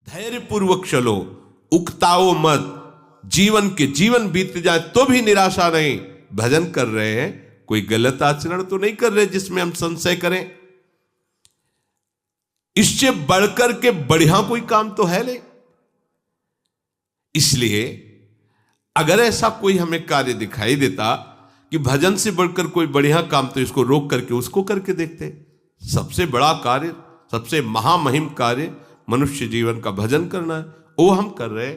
धैर्य पूर्वक चलो, उकताओ मत, जीवन बीत जाए तो भी निराशा नहीं। भजन कर रहे हैं, कोई गलत आचरण तो नहीं कर रहे जिसमें हम संशय करें। इससे बढ़कर के बढ़िया कोई काम तो है नहीं। इसलिए अगर ऐसा कोई हमें कार्य दिखाई देता कि भजन से बढ़कर कोई बढ़िया काम, तो इसको रोक करके उसको करके देखते। सबसे बड़ा कार्य, सबसे महामहिम कार्य मनुष्य जीवन का भजन करना है, वो हम कर रहे।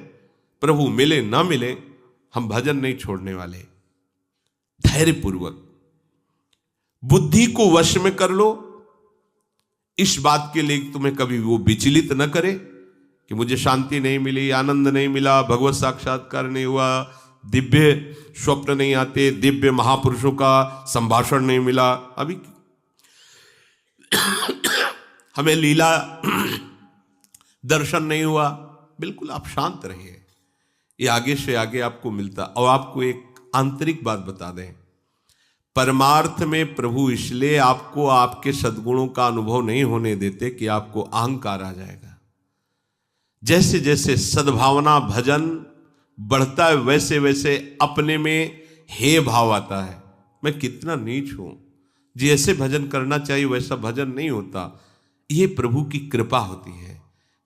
प्रभु मिले ना मिले, हम भजन नहीं छोड़ने वाले। धैर्य पूर्वक बुद्धि को वश में कर लो। इस बात के लिए तुम्हें कभी वो विचलित न करे कि मुझे शांति नहीं मिली, आनंद नहीं मिला, भगवत साक्षात्कार नहीं हुआ, दिव्य स्वप्न नहीं आते, दिव्य महापुरुषों का संभाषण नहीं मिला, अभी हमें लीला दर्शन नहीं हुआ। बिल्कुल आप शांत रहिए, ये आगे से आगे आपको मिलता। और आपको एक आंतरिक बात बता दें, परमार्थ में प्रभु इसलिए आपको आपके सद्गुणों का अनुभव नहीं होने देते कि आपको अहंकार आ जाएगा। जैसे जैसे सद्भावना भजन बढ़ता है, वैसे वैसे अपने में हे भाव आता है, मैं कितना नीच हूं, जैसे भजन करना चाहिए वैसा भजन नहीं होता। ये प्रभु की कृपा होती है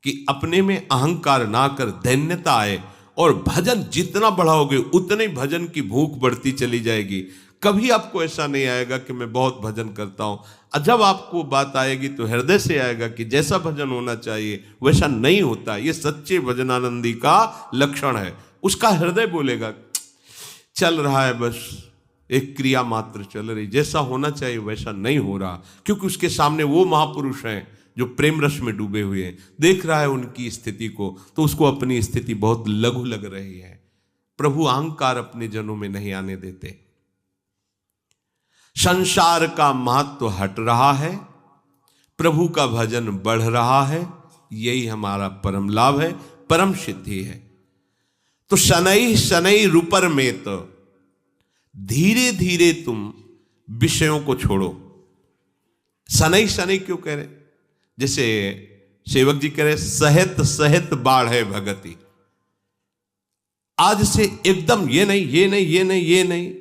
कि अपने में अहंकार ना कर दैन्यता आए, और भजन जितना बढ़ाओगे उतने ही भजन की भूख बढ़ती चली जाएगी। कभी आपको ऐसा नहीं आएगा कि मैं बहुत भजन करता हूं। जब आपको बात आएगी तो हृदय से आएगा कि जैसा भजन होना चाहिए वैसा नहीं होता। ये सच्चे भजनानंदी का लक्षण है। उसका हृदय बोलेगा चल रहा है, बस एक क्रिया मात्र चल रही, जैसा होना चाहिए वैसा नहीं हो रहा, क्योंकि उसके सामने वो महापुरुष हैं जो प्रेम रस में डूबे हुए हैं। देख रहा है उनकी स्थिति को, तो उसको अपनी स्थिति बहुत लघु लग रही है। प्रभु अहंकार अपने जनों में नहीं आने देते। संसार का महत्व हट रहा है, प्रभु का भजन बढ़ रहा है, यही हमारा परम लाभ है, परम सिद्धि है। तो शनै शनै रूपर में तो धीरे धीरे तुम विषयों को छोड़ो। शनै शनै क्यों कह रहे? जैसे सेवक जी कह रहे सहित सहित बाढ़ है भगति। आज से एकदम ये नहीं ये नहीं ये नहीं ये नहीं,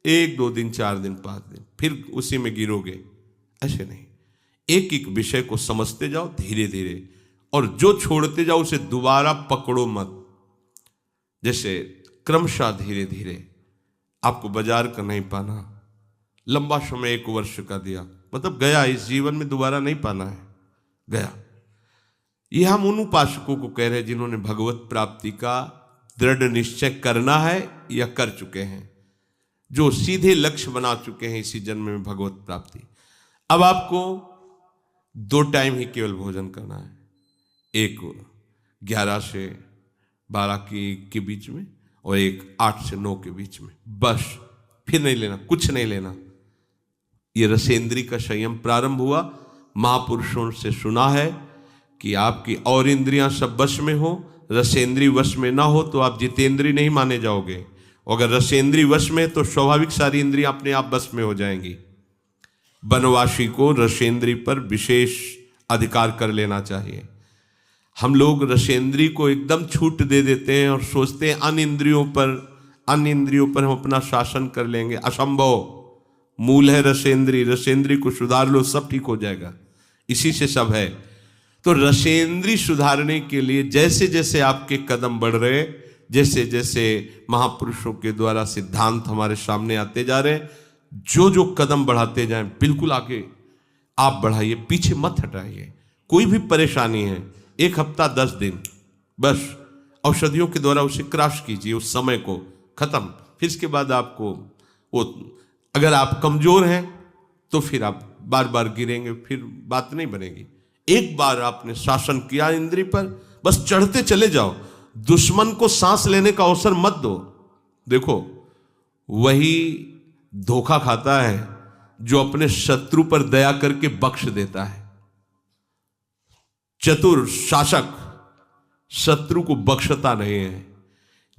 1 2 दिन 4 दिन 5 दिन फिर उसी में गिरोगे, ऐसे नहीं। एक एक विषय को समझते जाओ धीरे धीरे, और जो छोड़ते जाओ उसे दोबारा पकड़ो मत। जैसे क्रमशः धीरे धीरे आपको बाजार का नहीं पाना, लंबा समय 1 वर्ष का दिया, मतलब गया, इस जीवन में दोबारा नहीं पाना है, गया। यह हम उन उपासकों को कह रहे हैं जिन्होंने भगवत प्राप्ति का दृढ़ निश्चय करना है या कर चुके हैं, जो सीधे लक्ष्य बना चुके हैं इसी जन्म में भगवत प्राप्ति। अब आपको 2 टाइम ही केवल भोजन करना है, एक 11 से 12 के बीच में, और एक 8 से 9 के बीच में, बस। फिर नहीं लेना, कुछ नहीं लेना। ये रसेंद्री का संयम प्रारंभ हुआ। महापुरुषों से सुना है कि आपकी और इंद्रियां सब वश में हो, रसेंद्री वश में ना हो तो आप जितेंद्री नहीं माने जाओगे। अगर रसेंद्री वश में तो स्वाभाविक सारी इंद्रियां अपने आप वश में हो जाएंगी। वनवासी को रसेंद्री पर विशेष अधिकार कर लेना चाहिए। हम लोग रसेंद्री को एकदम छूट दे देते हैं और सोचते हैं अन्य इंद्रियों पर हम अपना शासन कर लेंगे। असंभव। मूल है रसेंद्री, रसेंद्री को सुधार लो, सब ठीक हो जाएगा। इसी से सब है। तो रसेंद्री सुधारने के लिए जैसे जैसे आपके कदम बढ़ रहे, जैसे जैसे महापुरुषों के द्वारा सिद्धांत हमारे सामने आते जा रहे, जो जो कदम बढ़ाते जाएं, बिल्कुल आगे आप बढ़ाइए, पीछे मत हटाइए। कोई भी परेशानी है, 1 हफ्ता 10 दिन, बस औषधियों के द्वारा उसे क्रॉस कीजिए, उस समय को खत्म। फिर इसके बाद आपको वो, अगर आप कमजोर हैं तो फिर आप बार बार गिरेंगे, फिर बात नहीं बनेगी। एक बार आपने शासन किया इंद्री पर, बस चढ़ते चले जाओ। दुश्मन को सांस लेने का अवसर मत दो। देखो, वही धोखा खाता है जो अपने शत्रु पर दया करके बख्श देता है। चतुर शासक शत्रु को बख्शता नहीं है।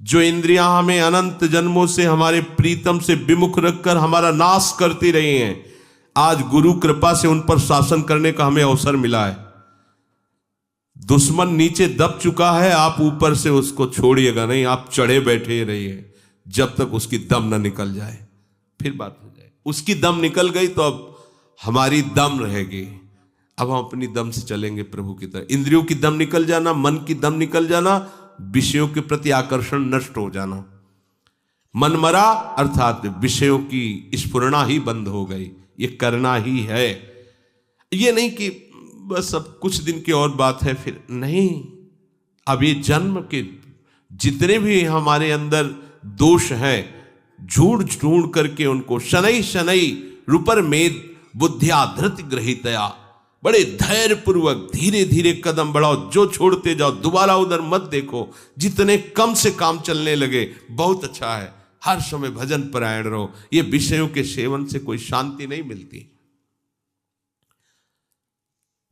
जो इंद्रियां हमें अनंत जन्मों से हमारे प्रीतम से विमुख रखकर हमारा नाश करती रही हैं, आज गुरु कृपा से उन पर शासन करने का हमें अवसर मिला है। दुश्मन नीचे दब चुका है, आप ऊपर से उसको छोड़िएगा नहीं, आप चढ़े बैठे रहिए जब तक उसकी दम ना निकल जाए, फिर बात हो जाए। उसकी दम निकल गई तो अब हमारी दम रहेगी, अब हम अपनी दम से चलेंगे प्रभु की तरह। इंद्रियों की दम निकल जाना, मन की दम निकल जाना, विषयों के प्रति आकर्षण नष्ट हो जाना, मन मरा अर्थात विषयों की स्फुरना ही बंद हो गई। ये करना ही है, ये नहीं कि बस अब कुछ दिन की और बात है फिर नहीं। अब ये जन्म के जितने भी हमारे अंदर दोष हैं, झूठ ढूंढ करके उनको शनै शनै रूपर मेद बुद्धिया धृति ग्रहितया, बड़े धैर्य पूर्वक धीरे धीरे कदम बढ़ाओ, जो छोड़ते जाओ, दोबारा उधर मत देखो। जितने कम से काम चलने लगे बहुत अच्छा है, हर समय भजन परायण रहो। ये विषयों के सेवन से कोई शांति नहीं मिलती।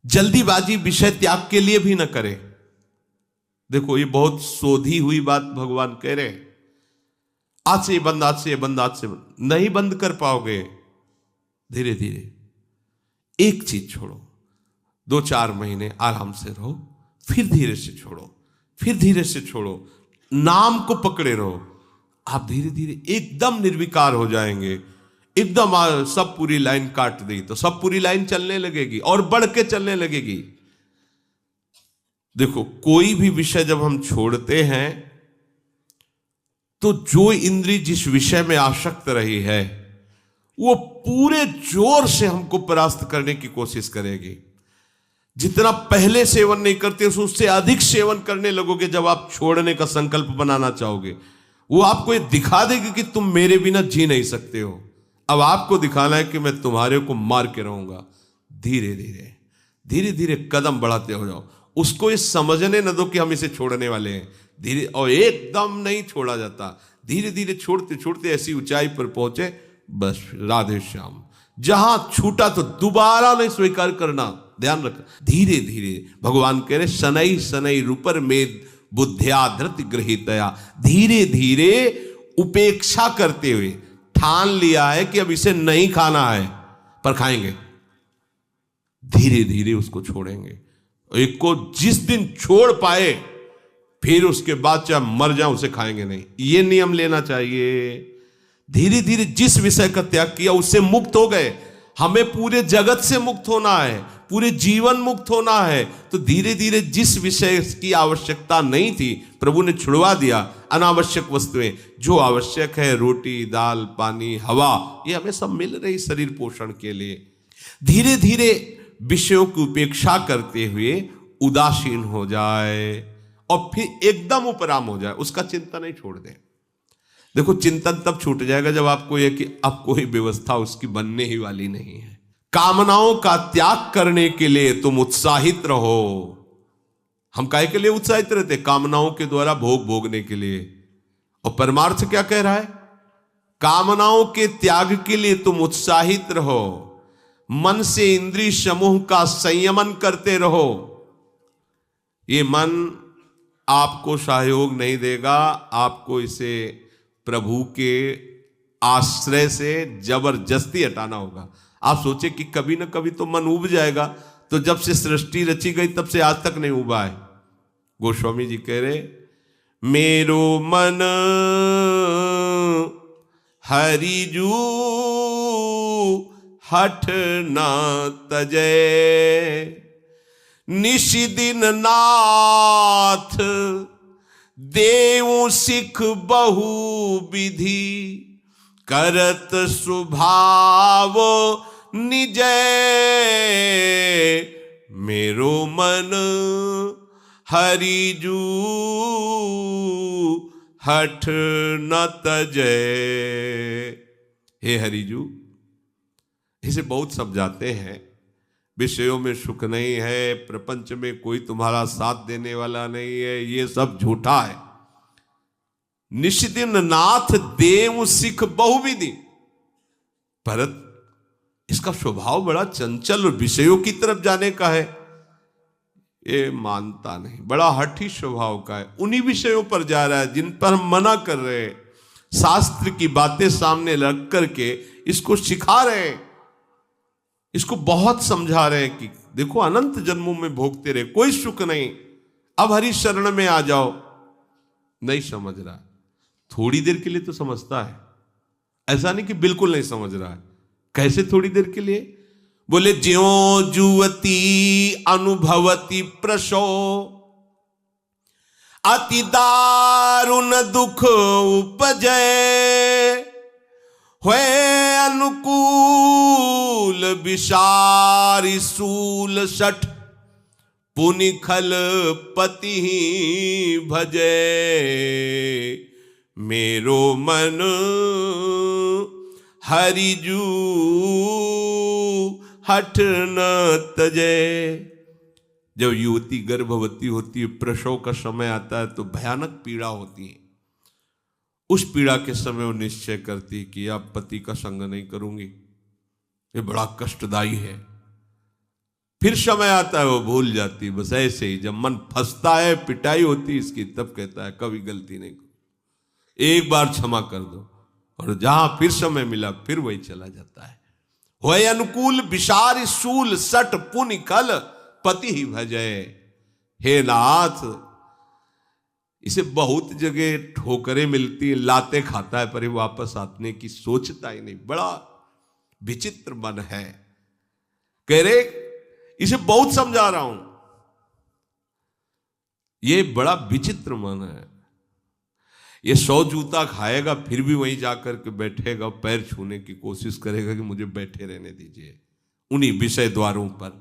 जल्दीबाजी विषय त्याग के लिए भी न करे। देखो ये बहुत शोधी हुई बात भगवान कह रहे हैं, आज से ये बंद, आज से ये बंद, आज से बंद। नहीं बंद कर पाओगे। धीरे धीरे एक चीज छोड़ो, 2-4 महीने आराम से रहो, फिर धीरे से छोड़ो, फिर धीरे से छोड़ो, नाम को पकड़े रहो। आप धीरे धीरे एकदम निर्विकार हो जाएंगे। एकदम सब पूरी लाइन काट दी तो सब पूरी लाइन चलने लगेगी और बढ़ के चलने लगेगी। देखो कोई भी विषय जब हम छोड़ते हैं तो जो इंद्री जिस विषय में आसक्त रही है वो पूरे जोर से हमको परास्त करने की कोशिश करेगी। जितना पहले सेवन नहीं करते उससे अधिक सेवन करने लगोगे। जब आप छोड़ने का संकल्प बनाना चाहोगे वो आपको ये दिखा देगी कि तुम मेरे बिना जी नहीं सकते हो। अब आपको दिखाना है कि मैं तुम्हारे को मार के रहूंगा। धीरे धीरे धीरे धीरे कदम बढ़ाते हो जाओ। उसको ये समझने न दो कि हम इसे छोड़ने वाले हैं। धीरे, और एकदम नहीं छोड़ा जाता, धीरे धीरे छोड़ते छोड़ते ऐसी ऊंचाई पर पहुंचे, बस राधे श्याम। जहां छूटा तो दोबारा नहीं स्वीकार करना, ध्यान रखना। धीरे धीरे भगवान कह रहे शनै शनै रूपर मेद बुद्धिया धृति गृहीतया, धीरे धीरे उपेक्षा करते हुए ठान लिया है कि अब इसे नहीं खाना है पर खाएंगे। धीरे धीरे उसको छोड़ेंगे। एक को जिस दिन छोड़ पाए फिर उसके बाद चाहे मर जाए उसे खाएंगे नहीं, ये नियम लेना चाहिए। धीरे धीरे जिस विषय का त्याग किया उससे मुक्त हो गए। हमें पूरे जगत से मुक्त होना है, पूरे जीवन मुक्त होना है, तो धीरे धीरे जिस विषय की आवश्यकता नहीं थी प्रभु ने छुड़वा दिया। अनावश्यक वस्तुएं जो आवश्यक है, रोटी दाल पानी हवा, ये हमें सब मिल रही शरीर पोषण के लिए। धीरे धीरे विषयों की उपेक्षा करते हुए उदासीन हो जाए और फिर एकदम उपराम हो जाए, उसका चिंतन नहीं छोड़ दे। देखो चिंतन तब छूट जाएगा जब आपको यह कि अब कोई व्यवस्था उसकी बनने ही वाली नहीं है। कामनाओं का त्याग करने के लिए तुम उत्साहित रहो। हम काहे के लिए उत्साहित रहते? कामनाओं के द्वारा भोग भोगने के लिए। और परमार्थ क्या कह रहा है? कामनाओं के त्याग के लिए तुम उत्साहित रहो। मन से इंद्रिय समूह का संयमन करते रहो। ये मन आपको सहयोग नहीं देगा, आपको इसे प्रभु के आश्रय से जबरदस्ती हटाना होगा। आप सोचे कि कभी ना कभी तो मन उब जाएगा, तो जब से सृष्टि रची गई तब से आज तक नहीं उबा है। गोस्वामी जी कह रहे मेरो मन हरिजू हठ न तजय, निशिदिन नाथ देव सिख बहु विधि, करत स्वभाव निजय, मेरो मन हरिजू हठ न तजय। हे हरिजू, इसे बहुत समझाते हैं, विषयों में सुख नहीं है, प्रपंच में कोई तुम्हारा साथ देने वाला नहीं है, ये सब झूठा है। निशिदिन नाथ देव सिख बहुविधि, भरत इसका स्वभाव बड़ा चंचल और विषयों की तरफ जाने का है, ये मानता नहीं, बड़ा हठी स्वभाव का है। उन्हीं विषयों पर जा रहा है जिन पर हम मना कर रहे हैं। शास्त्र की बातें सामने रख करके इसको सिखा रहे हैं। इसको बहुत समझा रहे हैं कि देखो अनंत जन्मों में भोगते रहे, कोई सुख नहीं, अब हरि शरण में आ जाओ। नहीं समझ रहा, थोड़ी देर के लिए तो समझता है, ऐसा नहीं कि बिल्कुल नहीं समझ रहा है। कैसे थोड़ी देर के लिए? बोले ज्यों जुवती अनुभवती प्रसो अति दारुण दुख उपजय हुए अनुकूल विसारी सूल सठ पुनि खल पति ही भजे मेरो मन हरिजू हठ न तजे। जब युवती गर्भवती होती है, प्रसव का समय आता है तो भयानक पीड़ा होती है। उस पीड़ा के समय वो निश्चय करती है कि अब पति का संग नहीं करूंगी, ये बड़ा कष्टदायी है। फिर समय आता है वो भूल जाती है। बस ऐसे ही जब मन फंसता है, पिटाई होती है इसकी, तब कहता है कभी गलती नहीं करो, एक बार क्षमा कर दो। और जहां फिर समय मिला फिर वही चला जाता है। होय अनुकूल विसार सूल सट पुनि खल पति ही भजय। हे नाथ, इसे बहुत जगह ठोकरें मिलती है, लाते खाता है, पर ये वापस आने की सोचता ही नहीं। बड़ा विचित्र मन है। कह रहे इसे बहुत समझा रहा हूं, ये बड़ा विचित्र मन है। ये 100 जूता खाएगा फिर भी वहीं जाकर के बैठेगा, पैर छूने की कोशिश करेगा कि मुझे बैठे रहने दीजिए उन्हीं विषय द्वारों पर।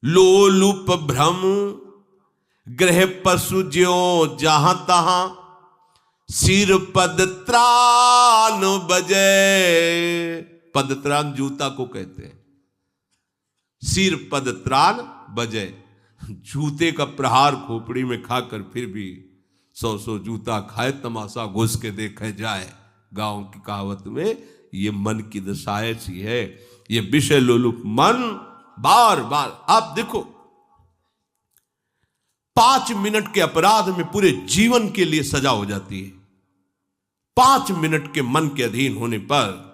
लोलुप भ्रम ग्रह पशु ज्यों जहां तहां सिर पद त्राण बजे। पद त्राण जूता को कहते हैं, सिर पद त्राण बजे। जूते का प्रहार खोपड़ी में खाकर फिर भी 100 जूता खाए, तमाशा घुस के देखे जाए। गांव की कहावत में ये मन की दशा ऐसी है, ये विषय लोलुप मन बार बार। आप देखो 5 मिनट के अपराध में पूरे जीवन के लिए सजा हो जाती है। 5 मिनट के मन के अधीन होने पर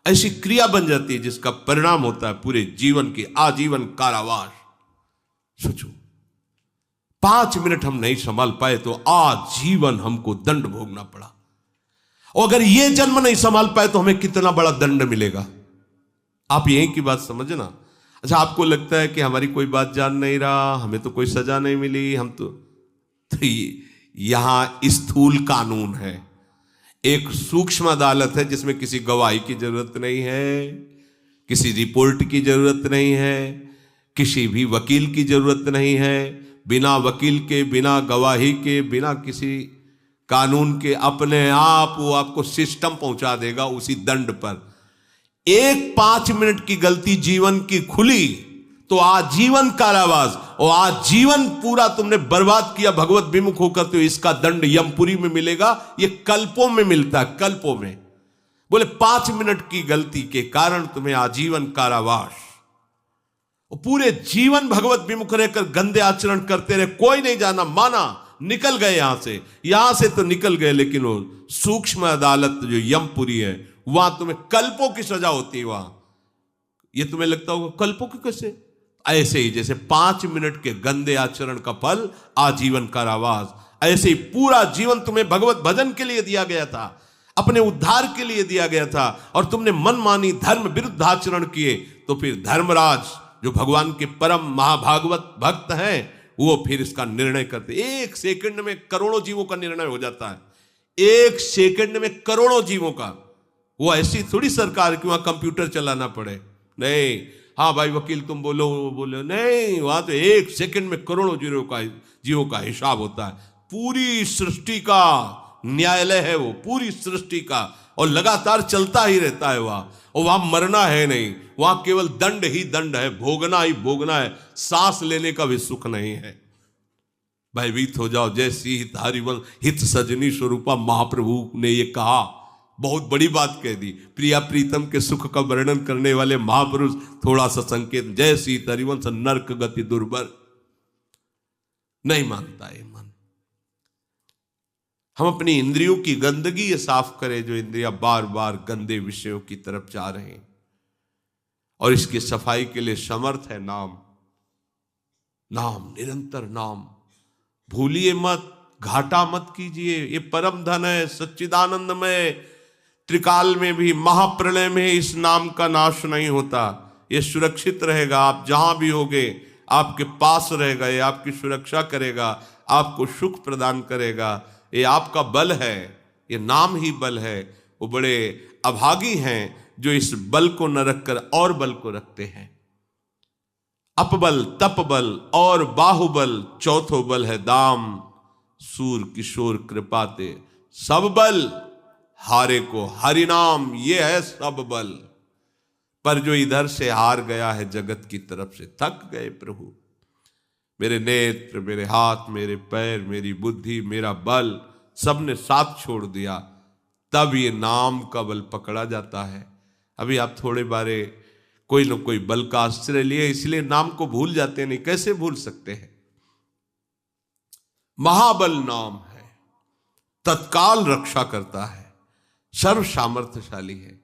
ऐसी क्रिया बन जाती है जिसका परिणाम होता है पूरे जीवन की आजीवन कारावास। सोचो 5 मिनट हम नहीं संभाल पाए तो आजीवन हमको दंड भोगना पड़ा। और अगर ये जन्म नहीं संभाल पाए तो हमें कितना बड़ा दंड मिलेगा। आप यही की बात समझना। अच्छा, आपको लगता है कि हमारी कोई बात जान नहीं रहा, हमें तो कोई सजा नहीं मिली, हम तो यहां स्थूल कानून है। एक सूक्ष्म अदालत है जिसमें किसी गवाही की जरूरत नहीं है, किसी रिपोर्ट की जरूरत नहीं है, किसी भी वकील की जरूरत नहीं है। बिना वकील के, बिना गवाही के, बिना किसी कानून के अपने आप वो आपको सिस्टम पहुंचा देगा उसी दंड पर। एक 5 मिनट की गलती जीवन की खुली तो आजीवन कारावास, और आजीवन पूरा तुमने बर्बाद किया भगवत विमुख होकर, तो इसका दंड यमपुरी में मिलेगा। ये कल्पों में मिलता है, कल्पों में। बोले 5 मिनट की गलती के कारण तुम्हें आजीवन कारावास, और पूरे जीवन भगवत विमुख रहकर गंदे आचरण करते रहे, कोई नहीं जाना माना, निकल गए यहां से तो निकल गए, लेकिन वो सूक्ष्म अदालत जो यमपुरी है वहां तुम्हें कल्पों की सजा होती है। वहां ये तुम्हें लगता होगा कल्पों की कैसे? ऐसे ही जैसे 5 मिनट के गंदे आचरण का फल आजीवन कारावास, ऐसे ही पूरा जीवन तुम्हें भगवत भजन के लिए दिया गया था, अपने उद्धार के लिए दिया गया था, और तुमने मनमानी धर्म विरुद्ध आचरण किए। तो फिर धर्मराज जो भगवान के परम महाभागवत भक्त हैं, वो फिर इसका निर्णय करते। 1 सेकंड में करोड़ों जीवों का निर्णय हो जाता है। 1 सेकंड में करोड़ों जीवों का। वो ऐसी थोड़ी सरकार कि वहां कंप्यूटर चलाना पड़े, नहीं। हाँ भाई वकील तुम बोलो, वो बोलो, नहीं। वहां तो 1 सेकंड में करोड़ों जीवों का हिसाब होता है। पूरी सृष्टि का न्यायालय है वो, पूरी सृष्टि का, और लगातार चलता ही रहता है वहां। और वहां मरना है नहीं, वहां केवल दंड ही दंड है, भोगना ही भोगना है। सांस लेने का भी सुख नहीं है। भयभीत हो जाओ जैसी हित हरिवंश हित सजनी स्वरूपा महाप्रभु ने ये कहा, बहुत बड़ी बात कह दी। प्रिया प्रीतम के सुख का वर्णन करने वाले महापुरुष थोड़ा सा संकेत, जय सीत हरिवंश नरक गति दुर्बर। नहीं मानता है मन। हम अपनी इंद्रियों की गंदगी ये साफ करें, जो इंद्रियां बार बार गंदे विषयों की तरफ जा रहे हैं। और इसकी सफाई के लिए समर्थ है नाम। नाम, निरंतर नाम, भूलिए मत, घाटा मत कीजिए। ये परम धन है, सच्चिदानंदमय। त्रिकाल में भी, महाप्रलय में इस नाम का नाश नहीं होता। ये सुरक्षित रहेगा, आप जहां भी होगे आपके पास रहेगा, ये आपकी सुरक्षा करेगा, आपको सुख प्रदान करेगा। ये आपका बल है, ये नाम ही बल है। वो बड़े अभागी हैं जो इस बल को न रखकर और बल को रखते हैं। अपबल, तपबल और बाहुबल, चौथो बल है दाम। सूर किशोर कृपाते सब बल, हारे को हरि नाम, ये है सब बल। पर जो इधर से हार गया है जगत की तरफ से, थक गए प्रभु, मेरे नेत्र, मेरे हाथ, मेरे पैर, मेरी बुद्धि, मेरा बल सबने साथ छोड़ दिया, तब ये नाम का बल पकड़ा जाता है। अभी आप थोड़े बारे कोई न कोई बल का आश्रय लिए, इसलिए नाम को भूल जाते नहीं। कैसे भूल सकते हैं? महाबल नाम है, तत्काल रक्षा करता है, सर्व सामर्थ्यशाली है।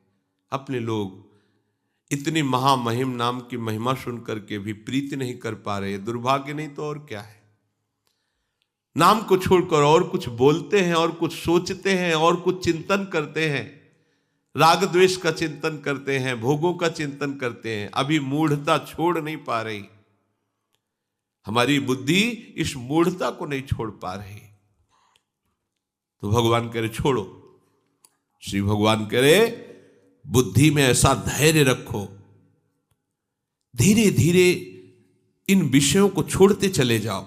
अपने लोग इतनी महामहिम नाम की महिमा सुनकर के भी प्रीति नहीं कर पा रहे। दुर्भाग्य नहीं तो और क्या है। नाम को छोड़कर और कुछ बोलते हैं, और कुछ सोचते हैं, और कुछ चिंतन करते हैं, राग द्वेष का चिंतन करते हैं, भोगों का चिंतन करते हैं। अभी मूढ़ता छोड़ नहीं पा रही, हमारी बुद्धि इस मूढ़ता को नहीं छोड़ पा रही। तो भगवान कह रहे छोड़ो, श्री भगवान कह रहे बुद्धि में ऐसा धैर्य रखो, धीरे धीरे इन विषयों को छोड़ते चले जाओ,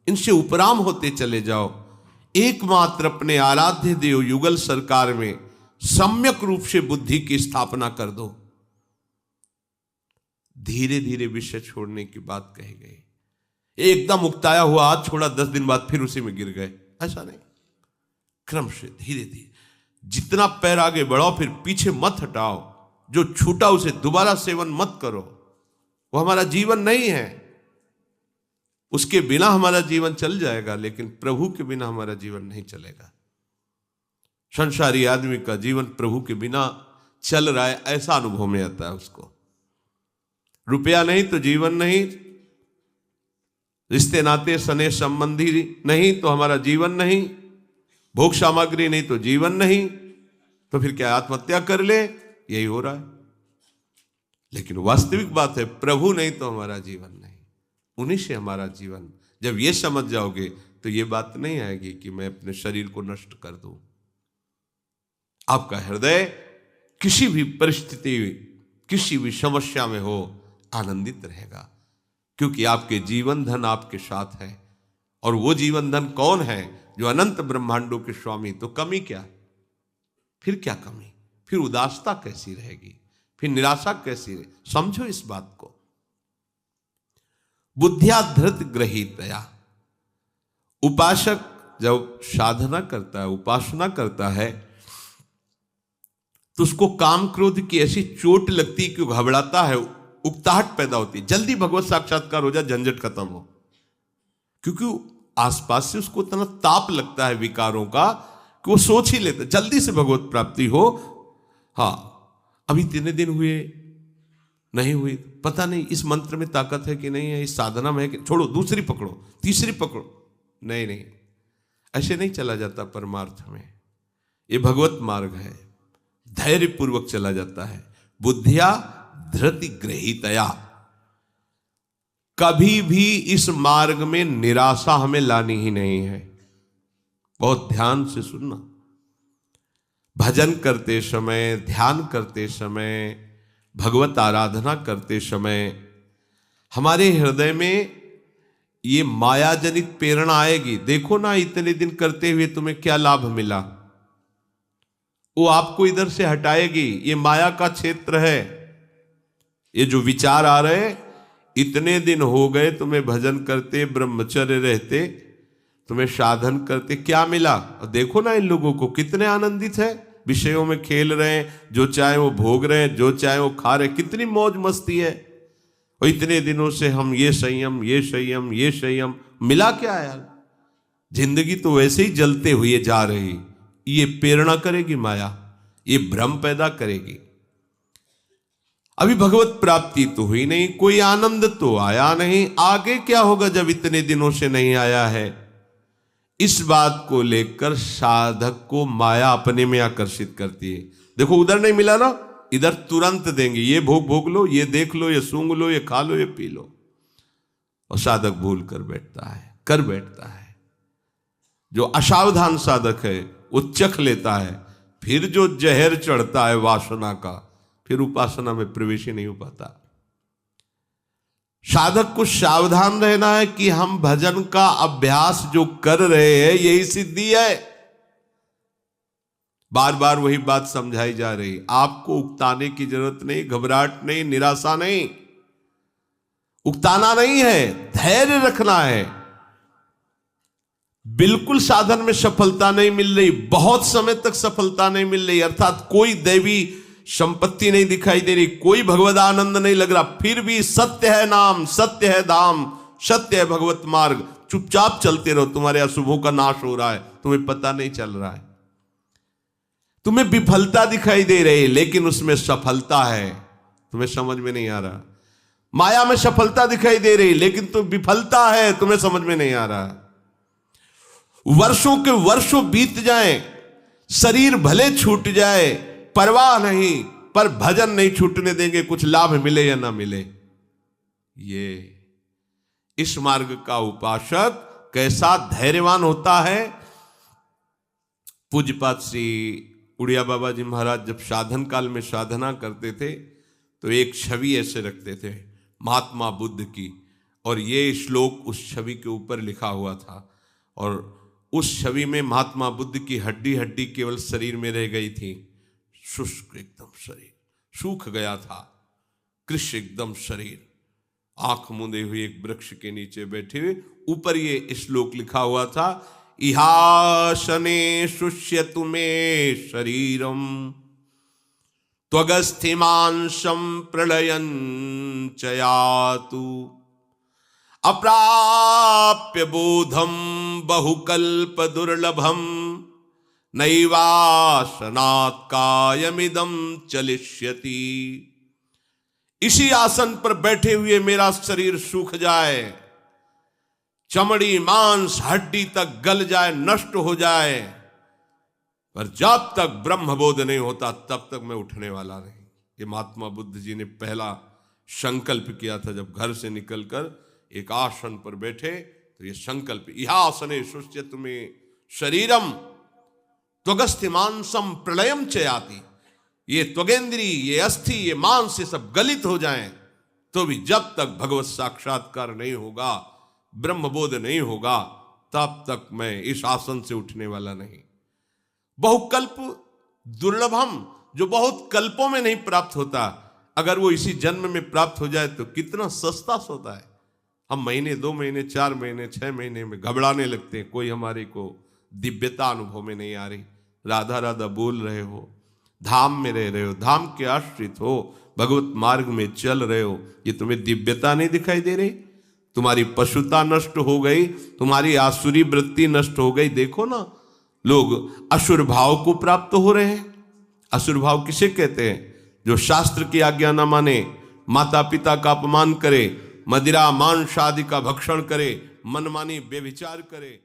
इनसे उपराम होते चले जाओ। एकमात्र अपने आराध्य देव युगल सरकार में सम्यक रूप से बुद्धि की स्थापना कर दो। धीरे धीरे विषय छोड़ने की बात कही गई। एकदम उकताया हुआ आज छोड़ा, 10 दिन बाद फिर उसी में गिर गए, ऐसा नहीं। क्रम से धीरे धीरे जितना पैर आगे बढ़ाओ, फिर पीछे मत हटाओ। जो छूटा उसे दोबारा सेवन मत करो। वो हमारा जीवन नहीं है, उसके बिना हमारा जीवन चल जाएगा, लेकिन प्रभु के बिना हमारा जीवन नहीं चलेगा। संसारी आदमी का जीवन प्रभु के बिना चल रहा है, ऐसा अनुभव में आता है उसको। रुपया नहीं तो जीवन नहीं, रिश्ते नाते सने संबंधी नहीं तो हमारा जीवन नहीं, भोग सामग्री नहीं तो जीवन नहीं। तो फिर क्या आत्महत्या कर ले? यही हो रहा है। लेकिन वास्तविक बात है, प्रभु नहीं तो हमारा जीवन नहीं, उन्हीं से हमारा जीवन। जब ये समझ जाओगे तो ये बात नहीं आएगी कि मैं अपने शरीर को नष्ट कर दूं। आपका हृदय किसी भी परिस्थिति, किसी भी समस्या में हो, आनंदित रहेगा, क्योंकि आपके जीवन धन आपके साथ है। और वो जीवन धन कौन है? जो अनंत ब्रह्मांडों के स्वामी। तो कमी क्या? फिर क्या कमी? फिर उदासता कैसी रहेगी? फिर निराशा कैसी रहे? समझो इस बात को। बुद्धिया धृत ग्रहीतया, उपासक जब साधना करता है, उपासना करता है, तो उसको काम क्रोध की ऐसी चोट लगती है कि घबराता है, उकताहट पैदा होती है। जल्दी भगवत साक्षात्कार हो जाए, झंझट खत्म हो। क्योंकि आसपास से उसको इतना ताप लगता है विकारों का कि वो सोच ही लेता जल्दी से भगवत प्राप्ति हो। हाँ, अभी 3 दिन हुए, नहीं हुई, पता नहीं इस मंत्र में ताकत है कि नहीं है, इस साधना में है कि, छोड़ो, दूसरी पकड़ो, तीसरी पकड़ो। नहीं नहीं, ऐसे नहीं चला जाता परमार्थ में। ये भगवत मार्ग है, धैर्य पूर्वक चला जाता है। बुद्धिया धृति ग्रहीतया, कभी भी इस मार्ग में निराशा हमें लानी ही नहीं है। बहुत ध्यान से सुनना। भजन करते समय, ध्यान करते समय, भगवत आराधना करते समय हमारे हृदय में ये माया जनित प्रेरणा आएगी। देखो ना, इतने दिन करते हुए तुम्हें क्या लाभ मिला, वो आपको इधर से हटाएगी। ये माया का क्षेत्र है। ये जो विचार आ रहे, इतने दिन हो गए तुम्हें भजन करते, ब्रह्मचर्य रहते, तुम्हें साधन करते, क्या मिला? और देखो ना इन लोगों को, कितने आनंदित है, विषयों में खेल रहे हैं, जो चाहे वो भोग रहे हैं, जो चाहे वो खा रहे हैं, कितनी मौज मस्ती है। और इतने दिनों से हम ये संयम, ये संयम, ये संयम, मिला क्या यार? जिंदगी तो वैसे ही जलते हुए जा रही। ये प्रेरणा करेगी माया, ये भ्रम पैदा करेगी। अभी भगवत प्राप्ति तो हुई नहीं, कोई आनंद तो आया नहीं, आगे क्या होगा जब इतने दिनों से नहीं आया है। इस बात को लेकर साधक को माया अपने में आकर्षित करती है। देखो उधर नहीं मिला ना, इधर तुरंत देंगे, ये भोग भोग लो, ये देख लो, ये सूंघ लो, ये खा लो, ये पी लो, और साधक भूल कर बैठता है। जो असावधान साधक है वो चख लेता है, फिर जो जहर चढ़ता है वासना का, फिर उपासना में प्रवेश ही नहीं हो पाता। साधक को सावधान रहना है कि हम भजन का अभ्यास जो कर रहे हैं यही सिद्धि है। बार बार वही बात समझाई जा रही, आपको उकताने की जरूरत नहीं, घबराहट नहीं, निराशा नहीं, उकताना नहीं है, धैर्य रखना है। बिल्कुल साधन में सफलता नहीं मिल रही, बहुत समय तक सफलता नहीं मिल रही, अर्थात कोई दैवी संपत्ति नहीं दिखाई दे रही, कोई भगवत आनंद नहीं लग रहा, फिर भी सत्य है नाम, सत्य है धाम, सत्य है भगवत मार्ग, चुपचाप चलते रहो, तुम्हारे अशुभों का नाश हो रहा है, तुम्हें पता नहीं चल रहा है। तुम्हें विफलता दिखाई दे रही लेकिन उसमें सफलता है, तुम्हें समझ में नहीं आ रहा। माया में सफलता दिखाई दे रही लेकिन तुम विफलता है, तुम्हें समझ में नहीं आ रहा। वर्षों के वर्षों बीत जाएं, शरीर भले छूट जाए, परवाह नहीं, पर भजन नहीं छूटने देंगे, कुछ लाभ मिले या ना मिले। ये इस मार्ग का उपासक कैसा धैर्यवान होता है। पूज्यपाद श्री उड़िया बाबा जी महाराज जब साधन काल में साधना करते थे तो एक छवि ऐसे रखते थे महात्मा बुद्ध की, और ये श्लोक उस छवि के ऊपर लिखा हुआ था, और उस छवि में महात्मा बुद्ध की हड्डी हड्डी केवल शरीर में रह गई थी, शुष्क एकदम शरीर सूख गया था, कृष्ण एकदम शरीर, आंख मूंदे हुए एक वृक्ष के नीचे बैठे हुए, ऊपर ये श्लोक लिखा हुआ था, इहासने शुष्यतु मे शरीरम त्वगस्थिमांशं प्रलयं च यातु अप्राप्य बोधम बहुकल्प दुर्लभम नैवासनात् कायमिदं चलिष्यति। इसी आसन पर बैठे हुए मेरा शरीर सूख जाए, चमड़ी मांस हड्डी तक गल जाए, नष्ट हो जाए, पर जब तक ब्रह्मबोध नहीं होता तब तक मैं उठने वाला नहीं। ये महात्मा बुद्ध जी ने पहला संकल्प किया था जब घर से निकलकर एक आसन पर बैठे, तो ये संकल्प, यह आसने शुष्यतु मे शरीरम त्वगस्थिमांसम प्रलयम च याति। ये त्वगेंद्री, ये अस्थि, ये मांस, ये सब गलित हो जाएं, तो भी जब तक भगवत साक्षात्कार नहीं होगा, ब्रह्मबोध नहीं होगा, तब तक मैं इस आसन से उठने वाला नहीं। बहुकल्प दुर्लभम, जो बहुत कल्पों में नहीं प्राप्त होता, अगर वो इसी जन्म में प्राप्त हो जाए तो कितना सस्ता होता है। हम महीने, 2 महीने, 4 महीने, 6 महीने में घबराने लगते हैं, कोई हमारे को दिव्यता अनुभव में नहीं आ रही। राधा राधा बोल रहे हो, धाम में रह रहे हो, धाम के आश्रित हो, भगवत मार्ग में चल रहे हो, ये तुम्हें दिव्यता नहीं दिखाई दे रही? तुम्हारी पशुता नष्ट हो गई, तुम्हारी आसुरी वृत्ति नष्ट हो गई। देखो ना, लोग असुर भाव को प्राप्त हो रहे हैं। असुर भाव किसे कहते हैं? जो शास्त्र की आज्ञा न माने, माता पिता का अपमान करे, मदिरा मांस आदि का भक्षण करे, मनमानी व्यभिचार करे।